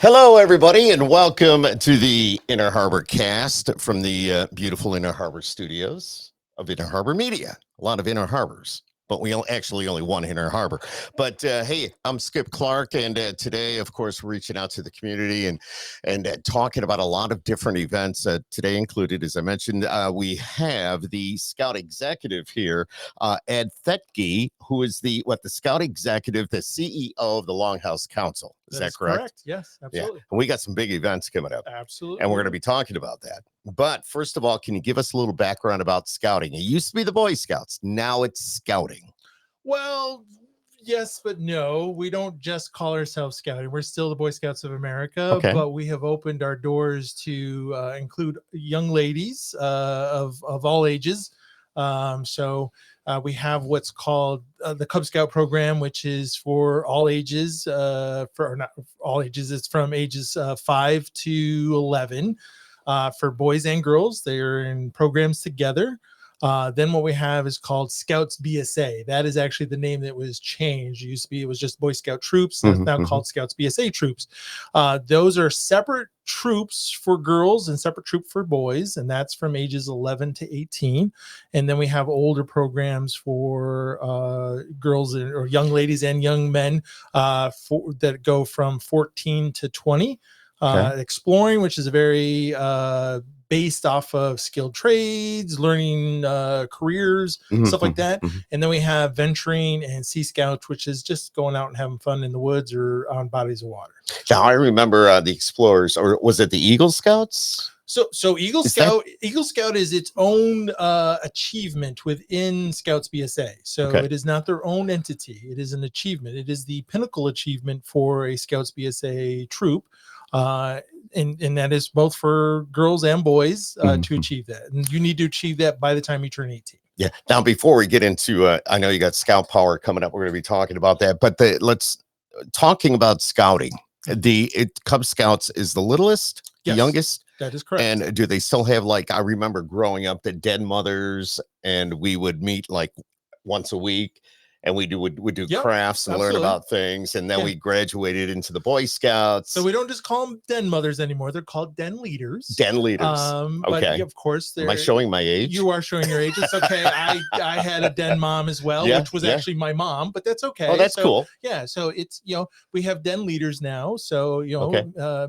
Hello, everybody, and welcome to the Inner Harbor cast from the beautiful Inner Harbor studios of Inner Harbor Media. A lot of Inner Harbors, but we actually only one Inner Harbor. But hey, I'm Skip Clark, and today, of course, we're reaching out to the community and talking about a lot of different events. Today included, as I mentioned, we have the Scout Executive here, Ed Theetge, who is the Scout Executive, the CEO of the Longhouse Council. Is that correct? Yes, absolutely. Yeah. And we got some big events coming up. Absolutely. And we're going to be talking about that. But first of all, can you give us a little background about scouting? It used to be the Boy Scouts. Now it's scouting. Well, yes, but no. We don't just call ourselves scouting. We're still the Boy Scouts of America, but we have opened our doors to include young ladies of all ages. We have what's called the Cub Scout program, which is for all ages, not all ages. It's from ages 5 to 11 for boys and girls. They are in programs together. Then what we have is called Scouts BSA. That is actually the name that was changed. It used to be, it was just Boy Scout troops. And it's now called Scouts BSA troops. Those are separate troops for girls and separate troop for boys. And that's from ages 11 to 18. And then we have older programs for girls or young ladies and young men that go from 14 to 20. Exploring, which is a very based off of skilled trades, learning careers, stuff like that. And then we have venturing and Sea Scouts, which is just going out and having fun in the woods or on bodies of water. Now, I remember the Explorers, or was it the Eagle Scouts? So Eagle Scout is its own achievement within Scouts BSA. So it is not their own entity. It is an achievement. It is the pinnacle achievement for a Scouts BSA troop. And that is both for girls and boys to achieve that. And you need to achieve that by the time you turn 18. Yeah. Now, before we get into, I know you got Scout Power coming up. We're going to be talking about that. But talking about scouting. Cub Scouts is the littlest, the youngest. That is correct. And do they still have, like, I remember growing up, the den mothers, and we would meet like once a week. And we would do crafts and learn about things. And then we graduated into the Boy Scouts. So we don't just call them den mothers anymore. They're called den leaders. Den leaders. But of course, am I showing my age? You are showing your age. It's okay. I had a den mom as well, which was actually my mom, but that's okay. Oh, that's cool. Yeah. So it's, we have den leaders now. So,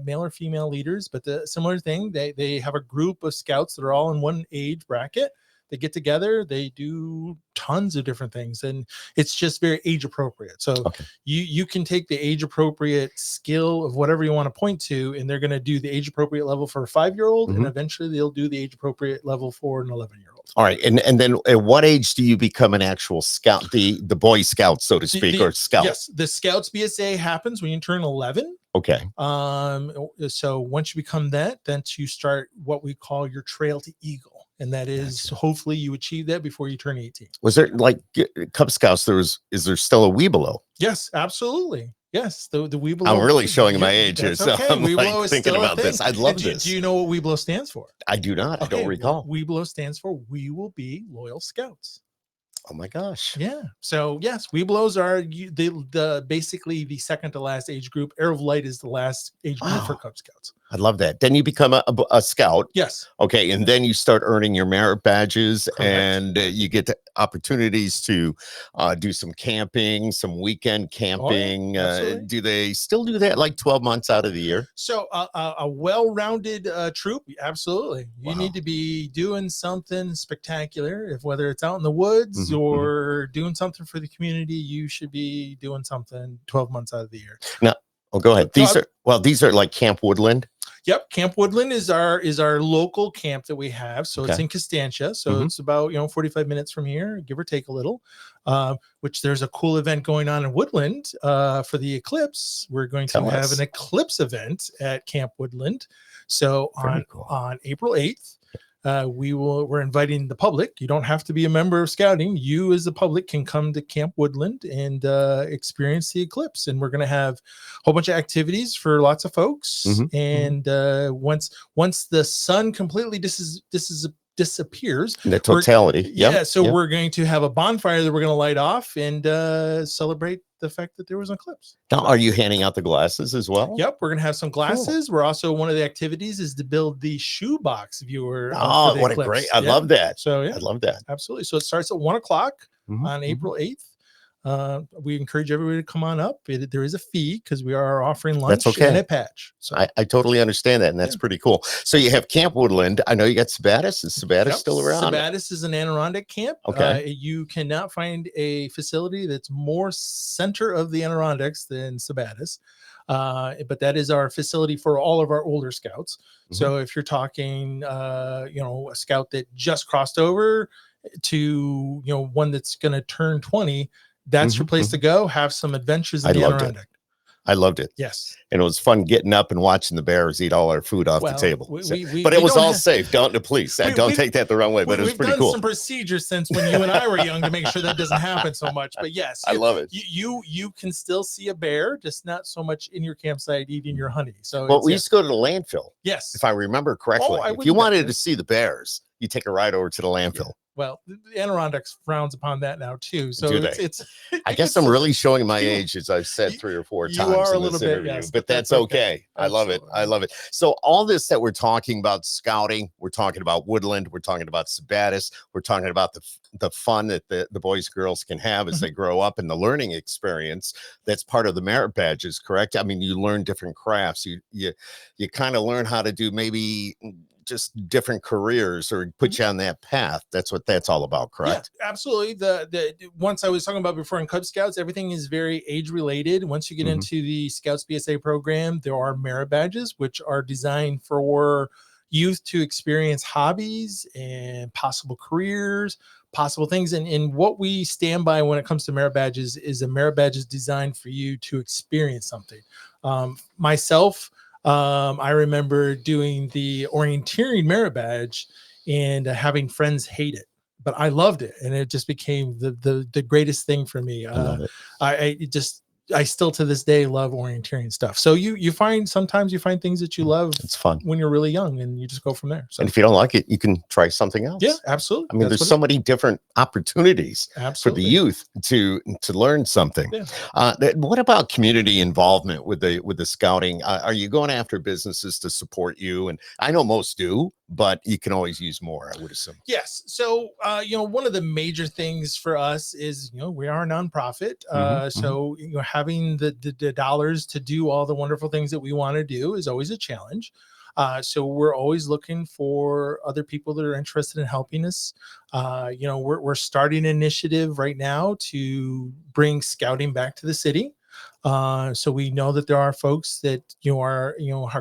male or female leaders, but the similar thing, they have a group of scouts that are all in one age bracket. They get together, they do tons of different things, and it's just very age appropriate. So you can take the age appropriate skill of whatever you want to point to, and they're going to do the age appropriate level for a 5-year-old, and eventually they'll do the age appropriate level for an 11-year-old. All right, and then at what age do you become an actual scout, the Boy Scout, so to speak, or scout? Yes, the Scouts BSA happens when you turn 11. Okay. So once you become that, then you start what we call your trail to Eagle. And that is hopefully you achieve that before you turn 18. Was there, like Cub Scouts, is there still a Webelow? Yes, absolutely. Yes, the Webelow. I'm really showing my age here, so I'm like thinking about this. I'd love this. Do you know what Webelow stands for? I do not. I don't recall. Webelow stands for We Will Be Loyal Scouts. Oh my gosh. Yeah. So yes, Webelows are the basically the second to last age group. Air of Light is the last age group for Cub Scouts. I love that. Then you become a scout. Yes. Okay. And then you start earning your merit badges. Correct. And you get opportunities to do some camping, some weekend camping. Do they still do that like 12 months out of the year? So a well-rounded troop. Absolutely. You need to be doing something spectacular. Whether it's out in the woods or doing something for the community, you should be doing something 12 months out of the year. Now, go ahead. These are like Camp Woodland. Yep, Camp Woodland is our local camp that we have. So it's in Constantia. So it's about 45 minutes from here, give or take a little. Which there's a cool event going on in Woodland for the eclipse. We're going to have an eclipse event at Camp Woodland. So on April 8th. We're inviting the public. You don't have to be a member of scouting. You as the public can come to Camp Woodland and experience the eclipse. And we're going to have a whole bunch of activities for lots of folks. And once the sun completely disappears. The totality. Yeah. So we're going to have a bonfire that we're going to light off and celebrate the fact that there was an eclipse. Now, are you handing out the glasses as well? Yep. We're going to have some glasses. Cool. We're also, one of the activities is to build the shoebox viewer. Oh, what eclipse. A great, I love that. So yeah, I love that. Absolutely. So it starts at 1:00 on April 8th. We encourage everybody to come on up. There is a fee because we are offering lunch and a patch. So I totally understand that, and that's pretty cool. So you have Camp Woodland. I know you got Sebattis. Is Sebattis still around? Sebattis is an Adirondack camp. Okay. You cannot find a facility that's more center of the Adirondacks than Sebattis. But that is our facility for all of our older scouts. So if you're talking, a scout that just crossed over to, one that's going to turn 20, that's your place to go. Have some adventures in the Adirondack. I loved it. Yes. And it was fun getting up and watching the bears eat all our food off the table. But it was all safe. Don't take that the wrong way, but it was pretty cool. We've done some procedures since when you and I were young to make sure that doesn't happen so much. But yes, I love it. You can still see a bear, just not so much in your campsite eating your honey. So well, we used to go to the landfill. Yes. If I remember correctly. If you wanted to see the bears, you take a ride over to the landfill. Yeah. Well, the Adirondacks frowns upon that now too. So it's I guess I'm really showing my age, as I've said 3 or 4 times in this interview, yes, but that's okay. I love it. I love it. So all this that we're talking about scouting, we're talking about Woodland, we're talking about Sebattis, we're talking about the fun that the boys and girls can have as they grow up, and the learning experience that's part of the merit badges, correct? I mean, you learn different crafts. You kind of learn how to do maybe just different careers or put you on that path. That's what that's all about, correct? Yeah, absolutely. The once I was talking about before in Cub Scouts, everything is very age related. Once you get into the Scouts BSA program, there are merit badges, which are designed for youth to experience hobbies and possible careers, possible things. And what we stand by when it comes to merit badges is a merit badge is designed for you to experience something. Myself, I remember doing the orienteering merit badge and having friends hate it, but I loved it, and it just became the greatest thing for me. I still to this day love orienteering stuff. So sometimes you find things that you love. It's fun when you're really young, and you just go from there. So, and if you don't like it, you can try something else. Yeah, absolutely. I mean, there's so many different opportunities for the youth to learn something. Yeah. What about community involvement with the scouting? Are you going after businesses to support you? And I know most do, but you can always use more, I would assume. Yes. So, one of the major things for us is, we are a nonprofit. So, having the dollars to do all the wonderful things that we want to do is always a challenge. So we're always looking for other people that are interested in helping us. We're starting an initiative right now to bring scouting back to the city. So we know that there are folks that are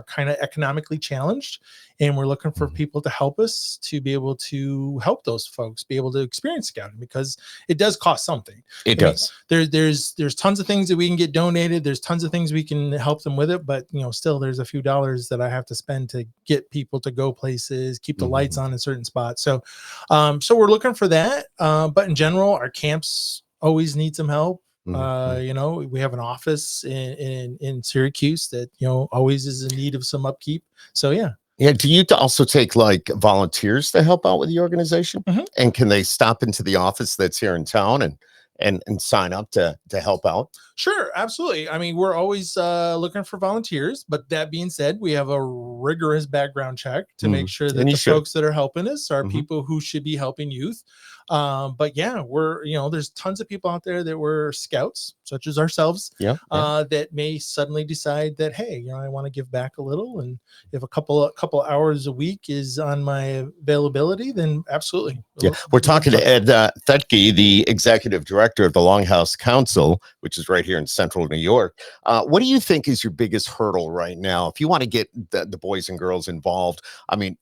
kind of economically challenged, and we're looking for people to help us to be able to help those folks be able to experience scouting, because it does cost something. It does. There's tons of things that we can get donated. There's tons of things we can help them with it, but still there's a few dollars that I have to spend to get people to go places, keep the lights on in certain spots. So we're looking for that. But in general, our camps always need some help. We have an office in Syracuse that always is in need of some upkeep. So yeah. Do you also take like volunteers to help out with the organization? And can they stop into the office that's here in town and sign up to help out? Sure, absolutely. I mean, we're always looking for volunteers, but that being said, we have a rigorous background check to make sure that the folks that are helping us are people who should be helping youth. But yeah, there's tons of people out there that were scouts, such as ourselves, that may suddenly decide that, hey, I want to give back a little, and if a couple hours a week is on my availability, then absolutely. We're talking to Ed Theetge, the executive director of the Longhouse Council, which is right here in central New York. What do you think is your biggest hurdle right now? If you want to get the boys and girls involved, I mean,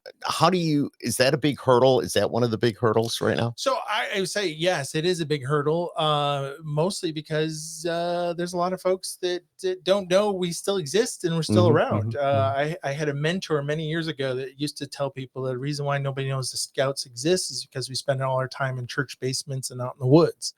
is that a big hurdle? Is that one of the big hurdles right now? So I would say, yes, it is a big hurdle, mostly because there's a lot of folks that don't know we still exist and we're still around. I had a mentor many years ago that used to tell people that the reason why nobody knows the Scouts exist is because we spend all our time in church basements and out in the woods.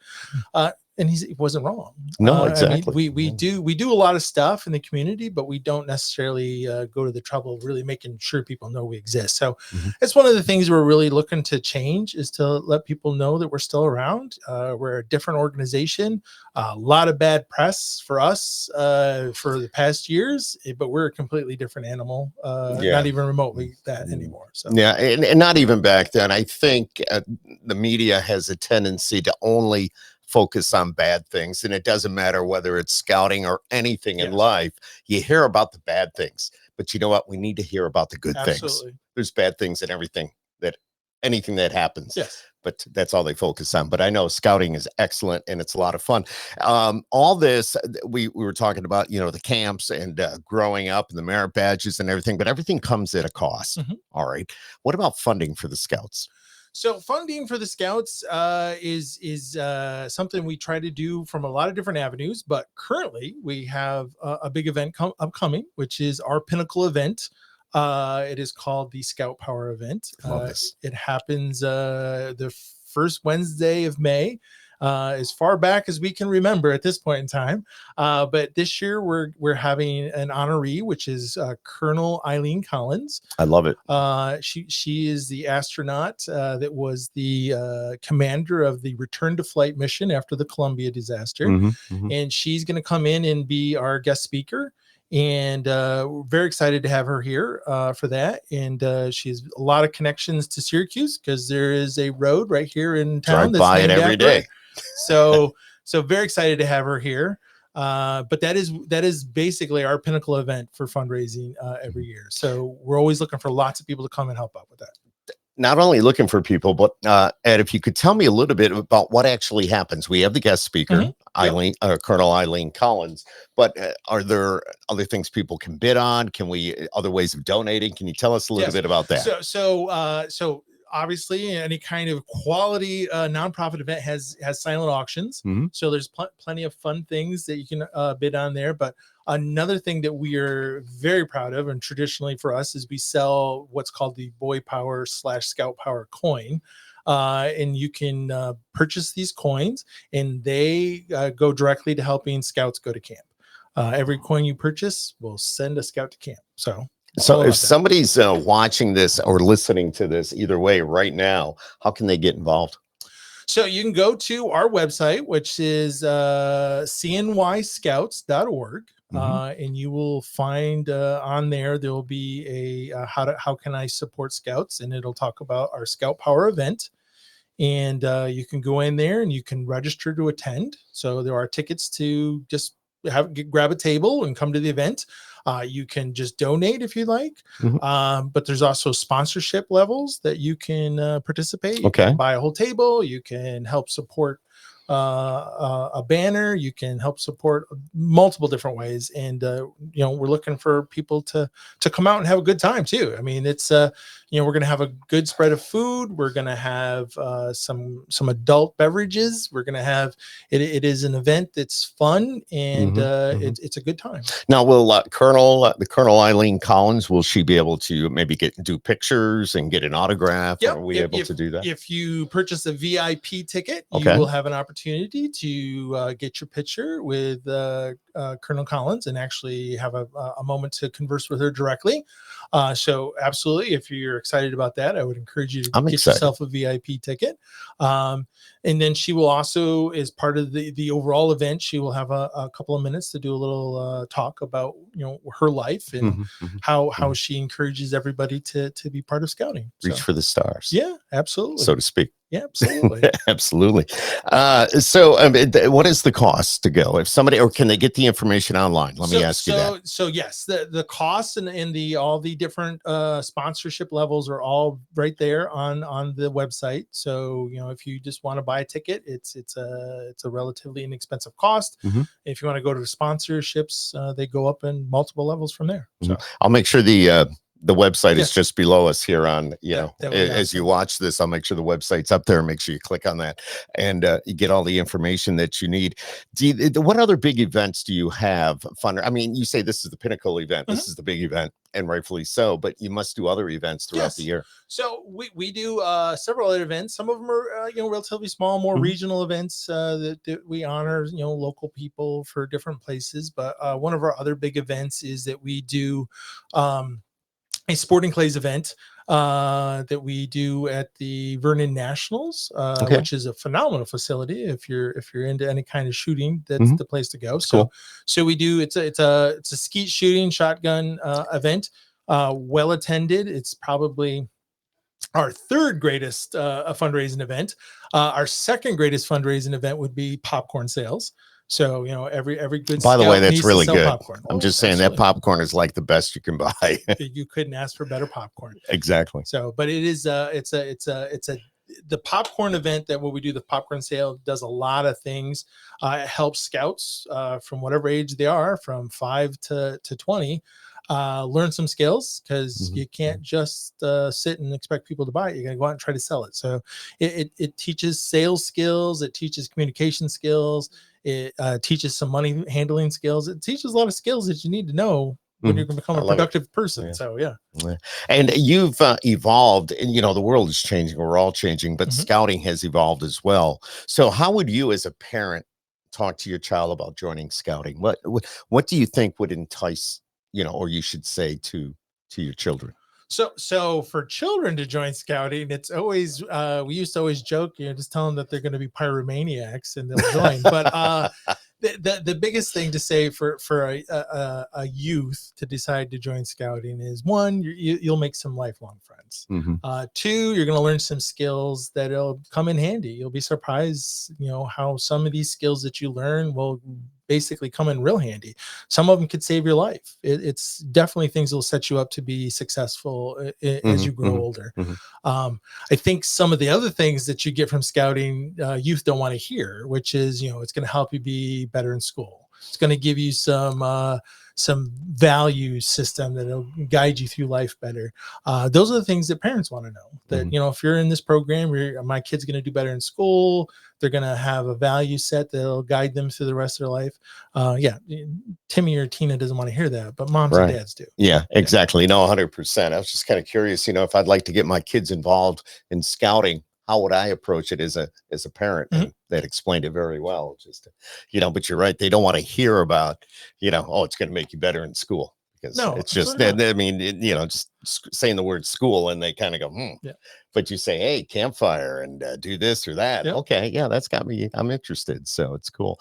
And he wasn't wrong. No, exactly. I mean, we do a lot of stuff in the community, but we don't necessarily go to the trouble of really making sure people know we exist. So it's one of the things we're really looking to change, is to let people know that we're still around. We're a different organization. A lot of bad press for us for the past years, but we're a completely different animal. Not even remotely that anymore. So yeah, and not even back then. I think the media has a tendency to only focus on bad things, and it doesn't matter whether it's scouting or anything in life. You hear about the bad things, but you know what? We need to hear about the good things. There's bad things in anything that happens. Yes. But that's all they focus on. But I know scouting is excellent, and it's a lot of fun. All this, we were talking about, the camps and growing up and the merit badges and everything, but everything comes at a cost. All right. What about funding for the Scouts? So funding for the Scouts is something we try to do from a lot of different avenues, but currently we have a big event upcoming, which is our pinnacle event. It is called the Scout Power event. It happens the first Wednesday of May, as far back as we can remember at this point in time. But this year we're having an honoree, which is Colonel Eileen Collins. I love it. She is the astronaut that was the commander of the return to flight mission after the Columbia disaster. And she's going to come in and be our guest speaker. And we're very excited to have her here for that. And she has a lot of connections to Syracuse, because there is a road right here in town that's by it every day. So very excited to have her here. But that is basically our pinnacle event for fundraising every year. So we're always looking for lots of people to come and help out with that. Not only looking for people, but Ed, if you could tell me a little bit about what actually happens. We have the guest speaker, Colonel Eileen Collins, but are there other things people can bid on? Other ways of donating? Can you tell us a little bit about that? So obviously any kind of quality nonprofit event has silent auctions. So there's plenty of fun things that you can bid on there. But another thing that we are very proud of, and traditionally for us, is we sell what's called the Boy Power / Scout Power coin. And you can purchase these coins, and they go directly to helping Scouts go to camp. Every coin you purchase will send a Scout to camp. So if somebody's watching this or listening to this, either way right now, how can they get involved? So you can go to our website, which is cnyscouts.org. And you will find on there will be a how can I support Scouts, and it'll talk about our Scout Power event. And you can go in there and you can register to attend. So there are tickets to just grab a table and come to the event. You can just donate if you like, but there's also sponsorship levels that you can participate. You can buy a whole table. You can help support a banner. You can help support multiple different ways. And we're looking for people to come out and have a good time too. I mean, it's we're going to have a good spread of food. We're going to have some adult beverages. We're going to have it is an event that's fun, and it's a good time. Now, will Colonel Eileen Collins, will she be able to maybe do pictures and get an autograph? Are we able to do that? If you purchase a VIP ticket, you will have an opportunity to get your picture with Colonel Collins and actually have a moment to converse with her directly. So absolutely, if you're excited about that, I would encourage you to get yourself a VIP ticket. And then she will also, as part of the overall event, she will have a couple of minutes to do a little talk about her life and how she encourages everybody to be part of scouting. Reach for the stars. Yeah, absolutely. So to speak. Yeah, absolutely. Absolutely. So what is the cost to go? If somebody, or can they get the information online? Let me ask you that. So yes, the costs and all the different sponsorship levels are all right there on the website. So, if you just want to buy a ticket, it's a relatively inexpensive cost. If you want to go to sponsorships, they go up in multiple levels from there. So I'll make sure the the website is just below us here on, as awesome. you watch this, I'll make sure the website's up there. Make sure you click on that and you get all the information that you need. What other big events do you have? I mean, you say this is the pinnacle event. This is the big event, and rightfully so, but you must do other events throughout the year. So we do several other events. Some of them are relatively small, more regional events that we honor local people for different places. But one of our other big events is that we do a sporting clays event that we do at the Vernon Nationals, which is a phenomenal facility. If you're into any kind of shooting, that's the place to go. So we do it's a skeet shooting shotgun event, well attended. It's probably our third greatest fundraising event. Our second greatest fundraising event would be popcorn sales. So every good. By the way, that's really good. Popcorn. I'm just saying that popcorn is like the best you can buy. You couldn't ask for better popcorn. Exactly. So, but it is the popcorn event that when we do the popcorn sale does a lot of things. It helps scouts from whatever age they are, from 5 to 20. Learn some skills, because you can't just sit and expect people to buy it. You're going to go out and try to sell it. So it teaches sales skills. It teaches communication skills. It teaches some money handling skills. It teaches a lot of skills that you need to know when you're going to become a productive person. So, And you've evolved, and the world is changing. We're all changing, but scouting has evolved as well. So how would you as a parent talk to your child about joining scouting? What do you think would entice, or you should say to your children? So for children to join scouting, it's always we used to always joke, just tell them that they're going to be pyromaniacs and they'll join. But the biggest thing to say for a youth to decide to join scouting is, one, you'll make some lifelong friends. Two, you're going to learn some skills that'll come in handy. You'll be surprised, how some of these skills that you learn will basically come in real handy. Some of them could save your life. It's definitely things that will set you up to be successful as you grow older. I think some of the other things that you get from scouting, youth don't want to hear, which is, it's going to help you be better in school. It's going to give you some value system that'll guide you through life better. Those are the things that parents want to know. That if you're in this program, my kid's going to do better in school. They're going to have a value set that'll guide them through the rest of their life. Timmy or Tina doesn't want to hear that, but moms and dads do. Yeah, exactly. No, 100%. I was just kind of curious, if I'd like to get my kids involved in scouting, how would I approach it as a parent? And that explained it very well. Just, but you're right. They don't want to hear about, it's going to make you better in school. Because it's just, I mean, just saying the word school and they kind of go, But you say, hey, campfire and do this or that. Okay. Yeah, that's got me. I'm interested. So it's cool.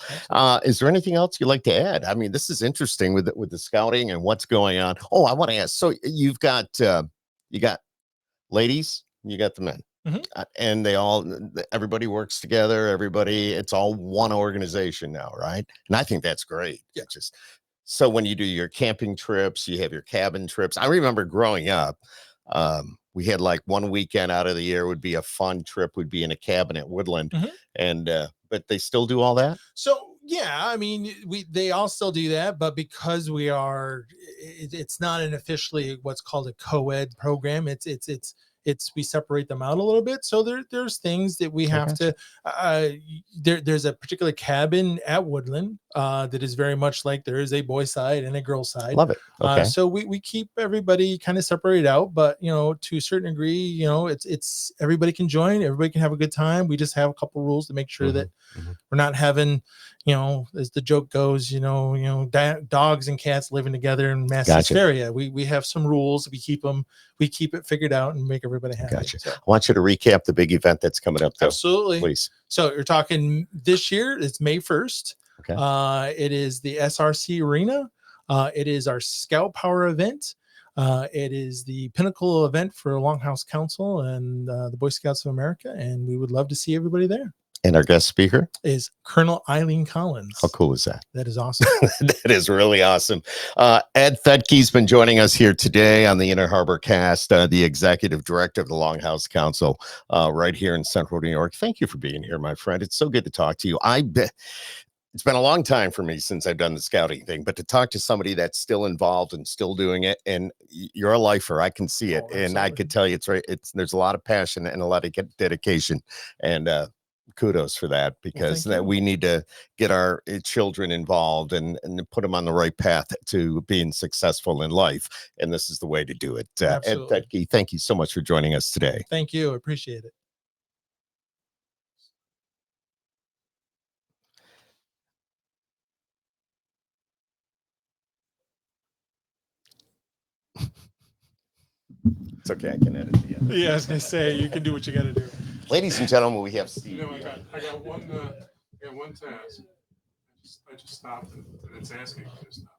Is there anything else you'd like to add? I mean, this is interesting with the scouting and what's going on. Oh, I want to ask. So you got ladies, you got the men. And everybody works together. It's all one organization now, right? And I think that's great. So when you do your camping trips, you have your cabin trips. I remember growing up, we had like one weekend out of the year would be a fun trip, would be in a cabin at Woodland. And, but they still do all that? So, yeah, I mean, they all still do that, but because it's not an officially what's called a co-ed program. We separate them out a little bit. So there's things that we have to, there's a particular cabin at Woodland that is very much like there is a boy side and a girl side. Love it. Okay. So we keep everybody kind of separated out, but to a certain degree, it's everybody can join, everybody can have a good time. We just have a couple rules to make sure that we're not having, as the joke goes, dogs and cats living together in mass hysteria. We have some rules. We keep it figured out and make everybody happy. Gotcha. So, I want you to recap the big event that's coming up, though. Absolutely. Please. So you're talking this year, it's May 1st. Okay. It is the SRC Arena. It is our Scout Power event. It is the pinnacle event for Longhouse Council and the Boy Scouts of America. And we would love to see everybody there. And our guest speaker is Colonel Eileen Collins. How cool is that? That is awesome. That is really awesome. Ed Theetge's been joining us here today on the Inner Harbor Cast, the executive director of the Longhouse Council, right here in Central New York. Thank you for being here, my friend. It's so good to talk to you. it's been a long time for me since I've done the scouting thing, but to talk to somebody that's still involved and still doing it, and you're a lifer, I can see it, and I could tell you there's a lot of passion and a lot of dedication, and kudos for that, because we need to get our children involved and put them on the right path to being successful in life, and this is the way to do it. Ed Theetge, thank you so much for joining us today. Thank you. Appreciate it. It's okay, I can edit the end. Yeah, I was gonna say, you can do what you got to do. Ladies and gentlemen, we have Steve. I got one task. I just stopped and it's asking me to stop.